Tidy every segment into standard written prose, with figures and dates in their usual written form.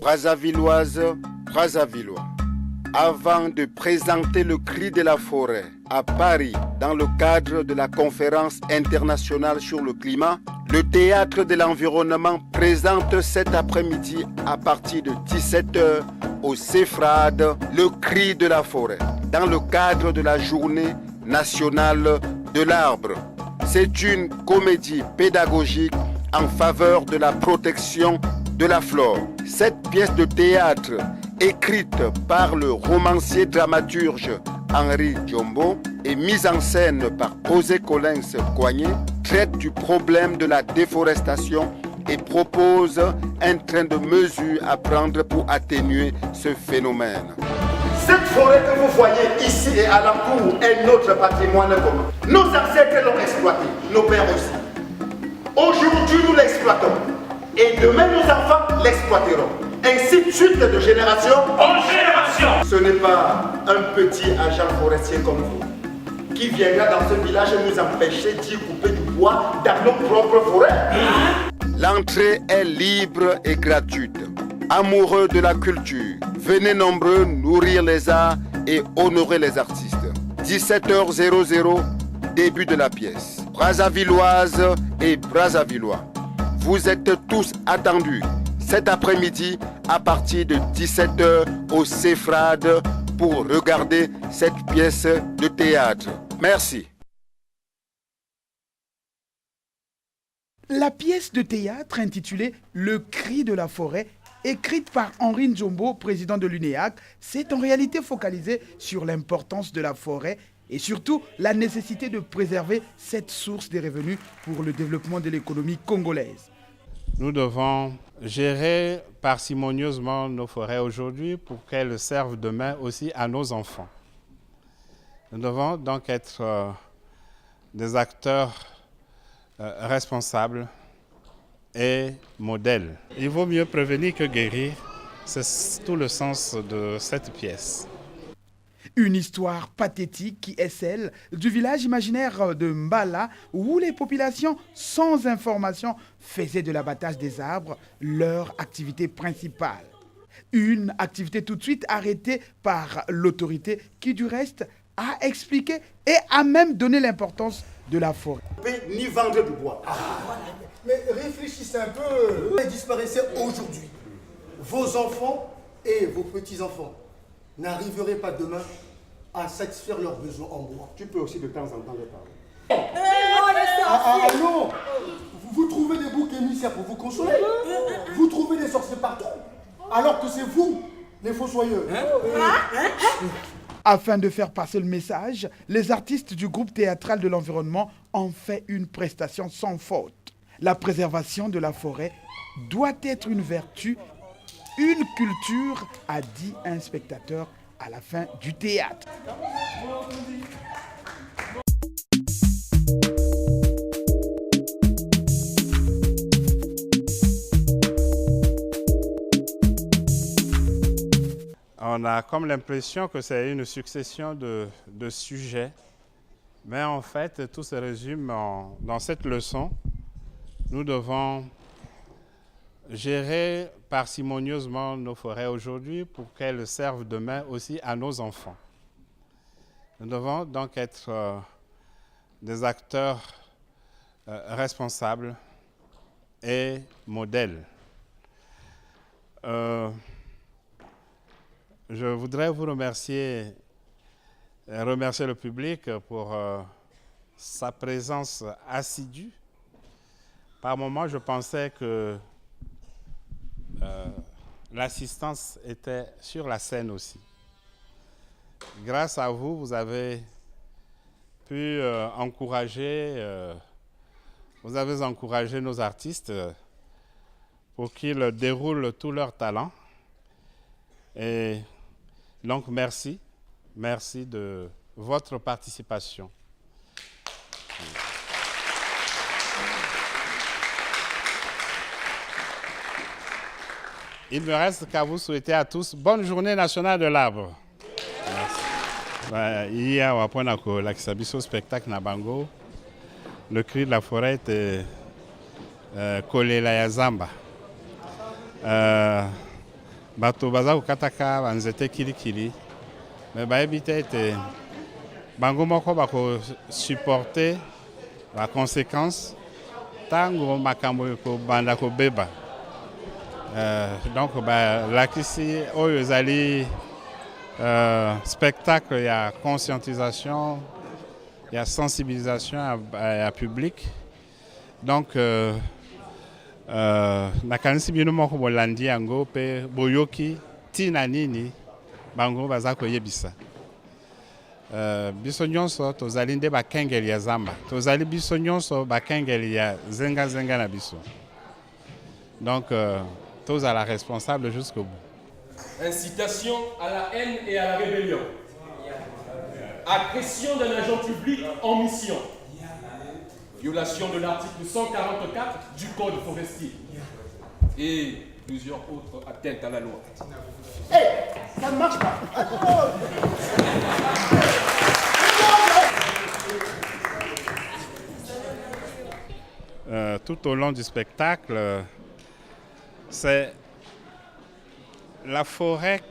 Brazzavilloises, Brazzavillois. Avant de présenter le cri de la forêt à Paris dans le cadre de la conférence internationale sur le climat, le Théâtre de l'Environnement présente cet après-midi à partir de 17h au CEFRAD le cri de la forêt dans le cadre de la journée nationale de l'arbre. C'est une comédie pédagogique en faveur de la protection de la flore. Cette pièce de théâtre, écrite par le romancier dramaturge Henri Djombo et mise en scène par José Collins Coignet, traite du problème de la déforestation et propose un train de mesures à prendre pour atténuer ce phénomène. Cette forêt que vous voyez ici et à l'encours est notre patrimoine commun. Nos ancêtres l'ont exploité, nos pères aussi. Aujourd'hui, nous l'exploitons. Et demain, nos enfants l'exploiteront. Ainsi de suite de génération en génération. Ce n'est pas un petit agent forestier comme vous qui viendra dans ce village et nous empêcher d'y couper du bois dans nos propres forêts. L'entrée est libre et gratuite. Amoureux de la culture, venez nombreux nourrir les arts et honorer les artistes. 17h00, début de la pièce. Brazzavilloises et Brazzavillois, vous êtes tous attendus cet après-midi à partir de 17h au CEFRAD pour regarder cette pièce de théâtre. Merci. La pièce de théâtre intitulée « Le cri de la forêt », écrite par Henri Djombo, président de l'UNEAC, s'est en réalité focalisée sur l'importance de la forêt et surtout la nécessité de préserver cette source des revenus pour le développement de l'économie congolaise. Nous devons gérer parcimonieusement nos forêts aujourd'hui pour qu'elles servent demain aussi à nos enfants. Nous devons donc être des acteurs responsables et modèles. Il vaut mieux prévenir que guérir, c'est tout le sens de cette pièce. Une histoire pathétique qui est celle du village imaginaire de Mbala où les populations sans information faisaient de l'abattage des arbres leur activité principale. Une activité tout de suite arrêtée par l'autorité qui du reste a expliqué et a même donné l'importance de la forêt. Ni vendre du bois. Mais réfléchissez un peu. Disparaissez aujourd'hui. Vos enfants et vos petits-enfants n'arriveraient pas demain à satisfaire leurs besoins en bois. Tu peux aussi de temps en temps les parler. Non, vous trouvez des boucs émissaires pour vous consoler. Vous trouvez des sorciers partout. Alors que c'est vous, les fossoyeurs. Afin de faire passer le message, les artistes du groupe théâtral de l'environnement ont fait une prestation sans faute. La préservation de la forêt doit être une vertu, une culture, a dit un spectateur à la fin du théâtre. On a comme l'impression que c'est une succession de sujets, mais en fait, tout se résume dans cette leçon. Nous devons gérer parcimonieusement nos forêts aujourd'hui pour qu'elles servent demain aussi à nos enfants. Nous devons donc être des acteurs responsables et modèles. Je voudrais vous remercier le public pour sa présence assidue. Par moments, je pensais que l'assistance était sur la scène aussi. Grâce à vous, vous avez pu encourager nos artistes pour qu'ils déroulent tout leur talent. Et donc, merci de votre participation. Il ne me reste qu'à vous souhaiter à tous bonne journée nationale de l'arbre. Hier, on a l'exhibition spectacle na Bango. Le cri de la forêt était collé la Yazamba. bato baza kokataka banzete kilikili me bayebi te ete bango moko bakosupporte baconséquence ntango makambo ekobanda kobeba. Donc balakisi oyo ezali spectacle ya conscientisation ya sensibilisation ya public. Donc nakanisi bino moko bolandi yango mpe boyoki ntina nini bango baza koyebisa. Biso nyonso tozali nde bakengeli ya zamba, tozali biso nyonso bakengeli ya zenga na biso. Donc tozala responsable jusqu'au bout. Incitation à la haine et à la rébellion. Agression d'un agent public en mission. Violation de l'article 144 du Code forestier. Et plusieurs autres atteintes à la loi. Ça ne marche pas. Tout au long du spectacle, c'est la forêt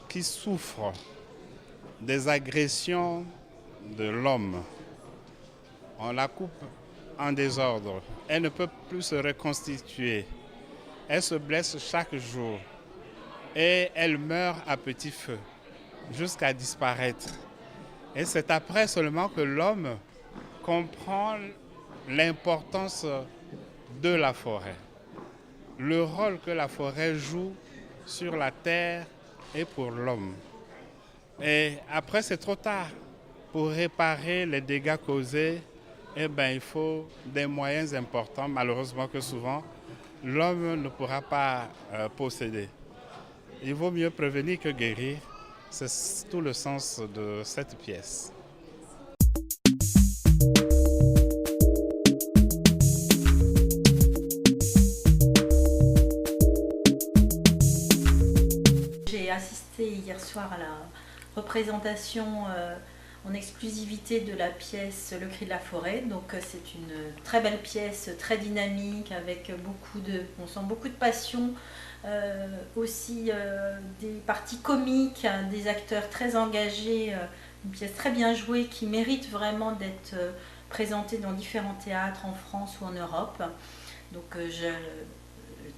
qui souffre des agressions de l'homme. On la coupe en désordre. Elle ne peut plus se reconstituer. Elle se blesse chaque jour. Et elle meurt à petit feu, jusqu'à disparaître. Et c'est après seulement que l'homme comprend l'importance de la forêt, le rôle que la forêt joue sur la terre et pour l'homme. Et après, c'est trop tard. Pour réparer les dégâts causés, il faut des moyens importants, malheureusement que souvent, l'homme ne pourra pas posséder. Il vaut mieux prévenir que guérir. C'est tout le sens de cette pièce. J'ai assisté hier soir à la représentation en exclusivité de la pièce Le Cri de la forêt. Donc c'est une très belle pièce, très dynamique, avec on sent beaucoup de passion, aussi des parties comiques, des acteurs très engagés, une pièce très bien jouée qui mérite vraiment d'être présentée dans différents théâtres en France ou en Europe. Donc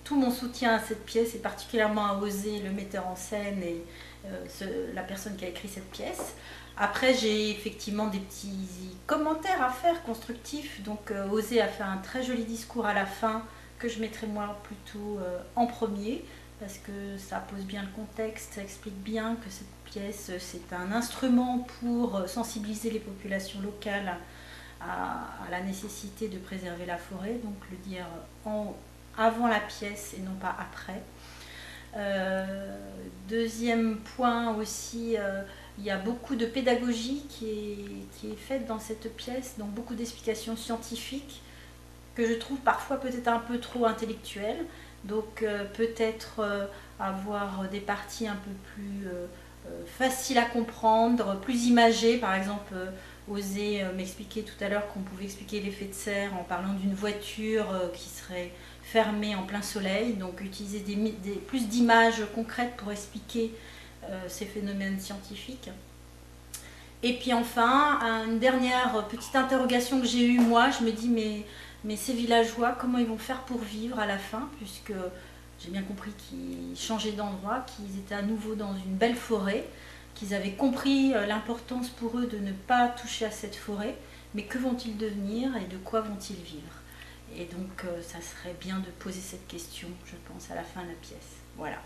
tout mon soutien à cette pièce, et particulièrement à Osée, le metteur en scène, et la personne qui a écrit cette pièce. Après, j'ai effectivement des petits commentaires à faire constructifs. Donc Osée a fait un très joli discours à la fin que je mettrai moi plutôt en premier, parce que ça pose bien le contexte, ça explique bien que cette pièce, c'est un instrument pour sensibiliser les populations locales à la nécessité de préserver la forêt, donc le dire avant la pièce et non pas après. Deuxième point aussi, il y a beaucoup de pédagogie qui est faite dans cette pièce, donc beaucoup d'explications scientifiques que je trouve parfois peut-être un peu trop intellectuelles. Donc peut-être avoir des parties un peu plus faciles à comprendre, plus imagées. Par exemple, Osée m'expliquer tout à l'heure qu'on pouvait expliquer l'effet de serre en parlant d'une voiture qui serait fermée en plein soleil. Donc utiliser plus d'images concrètes pour expliquer ces phénomènes scientifiques. Et puis enfin, une dernière petite interrogation que j'ai eue moi, je me dis mais ces villageois, comment ils vont faire pour vivre à la fin, puisque j'ai bien compris qu'ils changeaient d'endroit, qu'ils étaient à nouveau dans une belle forêt, qu'ils avaient compris l'importance pour eux de ne pas toucher à cette forêt, mais que vont-ils devenir et de quoi vont-ils vivre? Et donc ça serait bien de poser cette question, je pense, à la fin de la pièce. Voilà.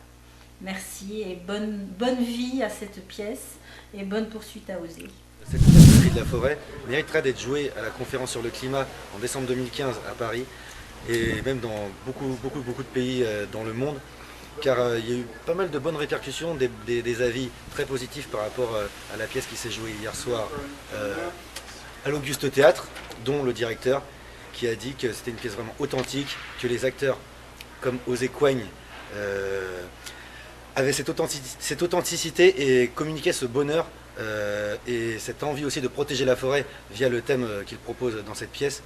Merci et bonne vie à cette pièce et bonne poursuite à Osée. Cette pièce Le Cri de la forêt mériterait d'être jouée à la conférence sur le climat en décembre 2015 à Paris et même dans beaucoup de pays dans le monde, car il y a eu pas mal de bonnes répercussions, des avis très positifs par rapport à la pièce qui s'est jouée hier soir à l'Auguste Théâtre, dont le directeur qui a dit que c'était une pièce vraiment authentique, que les acteurs comme Osée Coigne avaient cette authenticité et communiquaient ce bonheur et cette envie aussi de protéger la forêt via le thème qu'il propose dans cette pièce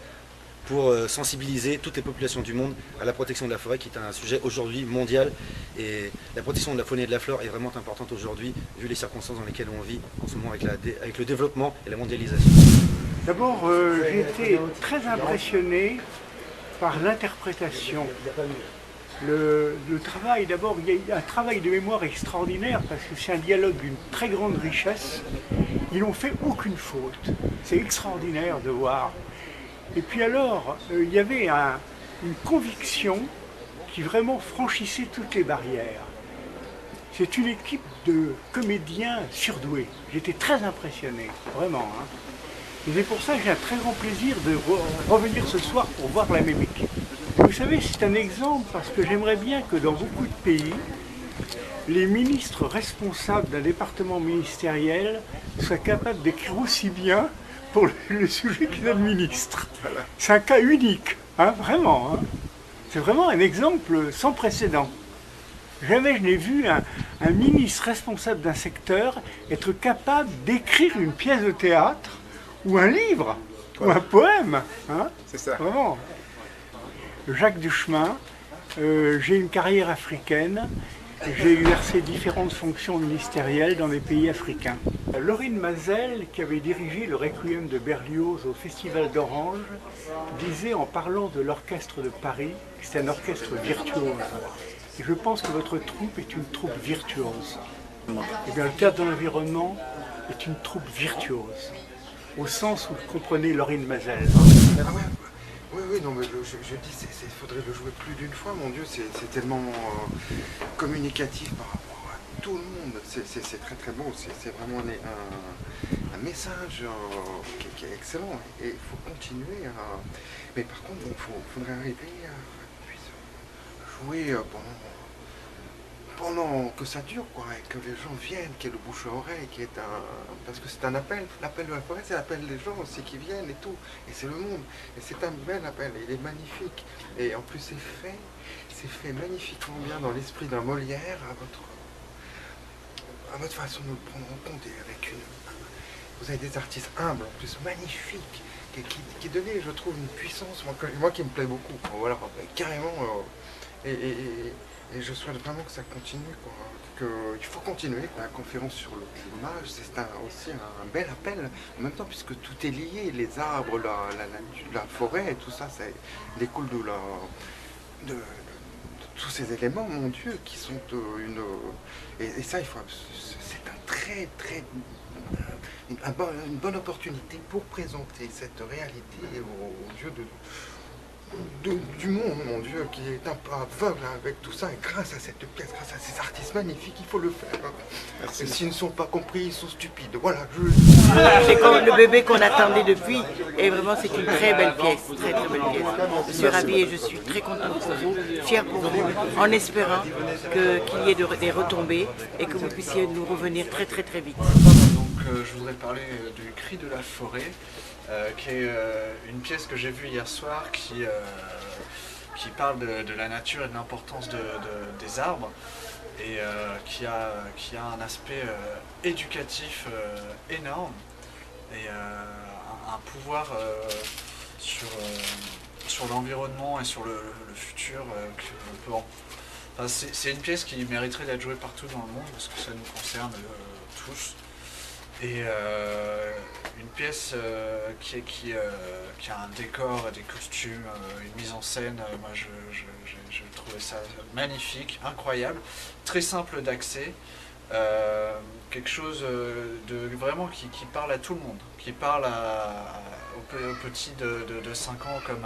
pour sensibiliser toutes les populations du monde à la protection de la forêt, qui est un sujet aujourd'hui mondial. Et la protection de la faune et de la flore est vraiment importante aujourd'hui, vu les circonstances dans lesquelles on vit en ce moment avec le développement et la mondialisation. D'abord, j'ai été très impressionné par l'interprétation. Le travail, d'abord, il y a un travail de mémoire extraordinaire parce que c'est un dialogue d'une très grande richesse. Ils n'ont fait aucune faute. C'est extraordinaire de voir. Et puis alors, il y avait une conviction qui vraiment franchissait toutes les barrières. C'est une équipe de comédiens surdoués. J'étais très impressionné, vraiment. Hein. Et c'est pour ça que j'ai un très grand plaisir de revenir ce soir pour voir la même équipe. Vous savez, c'est un exemple parce que j'aimerais bien que dans beaucoup de pays, les ministres responsables d'un département ministériel soient capables d'écrire aussi bien pour le sujet qu'ils administrent. Voilà. C'est un cas unique, hein, vraiment. Hein. C'est vraiment un exemple sans précédent. Jamais je n'ai vu un ministre responsable d'un secteur être capable d'écrire une pièce de théâtre ou un livre, ou un poème. Hein. C'est ça. Vraiment. Jacques Duchemin, j'ai une carrière africaine, j'ai exercé différentes fonctions ministérielles dans des pays africains. Laurine Mazel, qui avait dirigé le Requiem de Berlioz au Festival d'Orange, disait en parlant de l'orchestre de Paris que c'est un orchestre virtuose. Et je pense que votre troupe est une troupe virtuose. Et bien, le théâtre de l'environnement est une troupe virtuose, au sens où vous comprenez Laurine Mazel. Ah ouais. Oui, non, mais je dis, il faudrait le jouer plus d'une fois, mon Dieu, c'est tellement communicatif par rapport à tout le monde, c'est très très beau, c'est vraiment un message qui est excellent, et il faut continuer à... Mais par contre, il faudrait arriver à jouer pendant que ça dure, quoi, et que les gens viennent, qu'il y ait le bouche à oreille, parce que c'est un appel, l'appel de la forêt, c'est l'appel des gens aussi qui viennent et tout, et c'est le monde, et c'est un bel appel, et il est magnifique, et en plus c'est fait magnifiquement bien dans l'esprit d'un Molière, à votre façon de le prendre en compte, et avec vous avez des artistes humbles, en plus magnifiques, qui donnaient, je trouve, une puissance, moi qui me plaît beaucoup, voilà, carrément, et je souhaite vraiment que ça continue, quoi. Il faut continuer. La conférence sur le climat, c'est aussi un bel appel, en même temps, puisque tout est lié, les arbres, la forêt, et tout ça, ça découle de tous ces éléments, mon Dieu, qui sont et ça, c'est une bonne opportunité pour présenter cette réalité aux yeux du monde, mon Dieu, qui est un peu aveugle avec tout ça, et grâce à cette pièce, grâce à ces artistes magnifiques, il faut le faire. Merci. Et s'ils ne sont pas compris, ils sont stupides. Voilà. C'est comme le bébé qu'on attendait depuis, et vraiment c'est une très belle pièce, très très belle pièce. Je suis ravie et je suis très contente pour vous, fière pour vous, en espérant qu'il y ait des retombées et que vous puissiez nous revenir très très très vite. Donc je voudrais parler du Cri de la forêt. Qui est une pièce que j'ai vue hier soir qui parle de la nature et de l'importance des arbres et qui a un aspect éducatif énorme et un pouvoir sur l'environnement et sur le futur. C'est une pièce qui mériterait d'être jouée partout dans le monde parce que ça nous concerne tous. Et une pièce qui a un décor, des costumes, une mise en scène, moi je trouvais ça magnifique, incroyable, très simple d'accès, quelque chose de vraiment qui parle à tout le monde, qui parle aux petits de 5 ans comme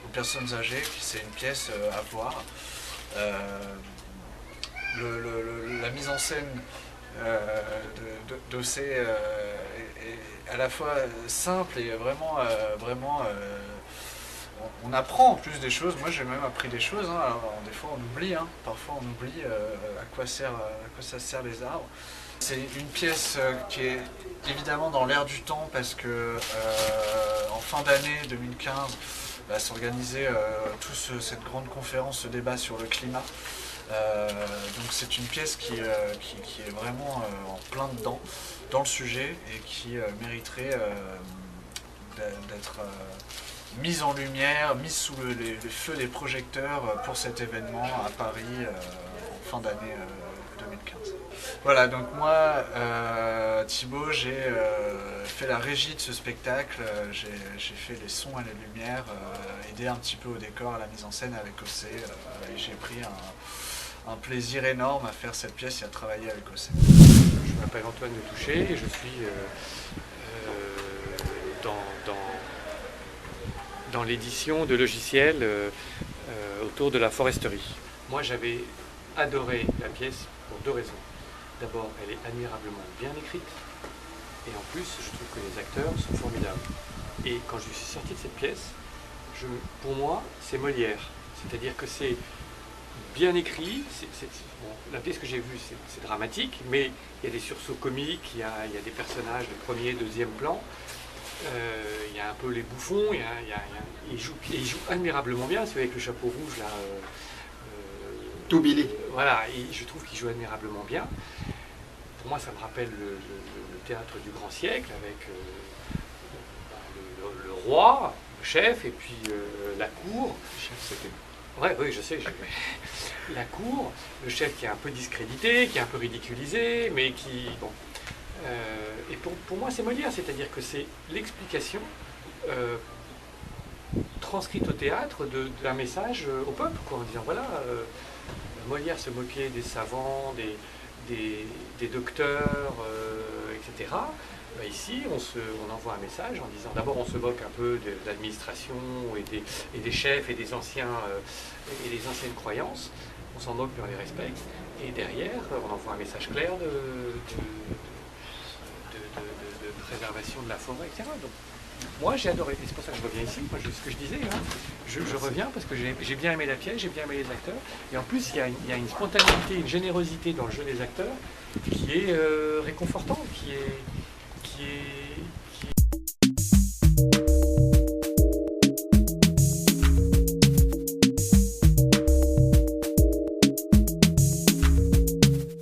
aux personnes âgées, c'est une pièce à voir. La mise en scène d'Ossé est à la fois simple et vraiment on apprend en plus des choses. Moi j'ai même appris des choses, hein. Alors, des fois on oublie, hein. Parfois on oublie à quoi ça sert les arbres. C'est une pièce qui est évidemment dans l'air du temps parce que en fin d'année 2015 va s'organiser cette grande conférence, ce débat sur le climat. Donc c'est une pièce qui est vraiment en plein dedans, dans le sujet et qui mériterait mise en lumière, mise sous le feu des projecteurs pour cet événement à Paris en fin d'année 2015. Voilà, donc moi, Thibaut, j'ai fait la régie de ce spectacle, j'ai fait les sons et les lumières, aidé un petit peu au décor, à la mise en scène avec Ossé, et j'ai pris un plaisir énorme à faire cette pièce et à travailler avec Ossé. Je m'appelle Antoine de Touché et je suis dans l'édition de logiciels autour de la foresterie. Moi, j'avais adoré la pièce pour deux raisons. D'abord, elle est admirablement bien écrite et en plus, je trouve que les acteurs sont formidables. Et quand je suis sorti de cette pièce, pour moi, c'est Molière. C'est-à-dire que c'est bien écrit. Bon, la pièce que j'ai vue, c'est dramatique, mais il y a des sursauts comiques, il y a des personnages de premier, deuxième plan. Il y a un peu les bouffons, il joue admirablement bien, celui avec le chapeau rouge là. Tout Billy. Voilà, et je trouve qu'il joue admirablement bien. Pour moi, ça me rappelle le théâtre du grand siècle avec le roi, le chef, et puis la cour. Le chef, c'était... Ouais, oui, je sais. La cour, le chef qui est un peu discrédité, qui est un peu ridiculisé, mais qui... Bon. Et pour moi, c'est Molière, c'est-à-dire que c'est l'explication transcrite au théâtre d'un message au peuple, quoi, en disant voilà, Molière se moquait des savants, des docteurs, etc. Ben ici, on envoie un message en disant d'abord on se moque un peu de l'administration et des chefs et des anciennes croyances, on s'en moque mais on les respecte, et derrière on envoie un message clair de préservation de la forêt, etc. Donc, moi j'ai adoré, et c'est pour ça que je reviens ici, moi, ce que je disais, hein, je reviens parce que j'ai bien aimé la pièce, j'ai bien aimé les acteurs, et en plus il y a une spontanéité, une générosité dans le jeu des acteurs qui est réconfortant, qui est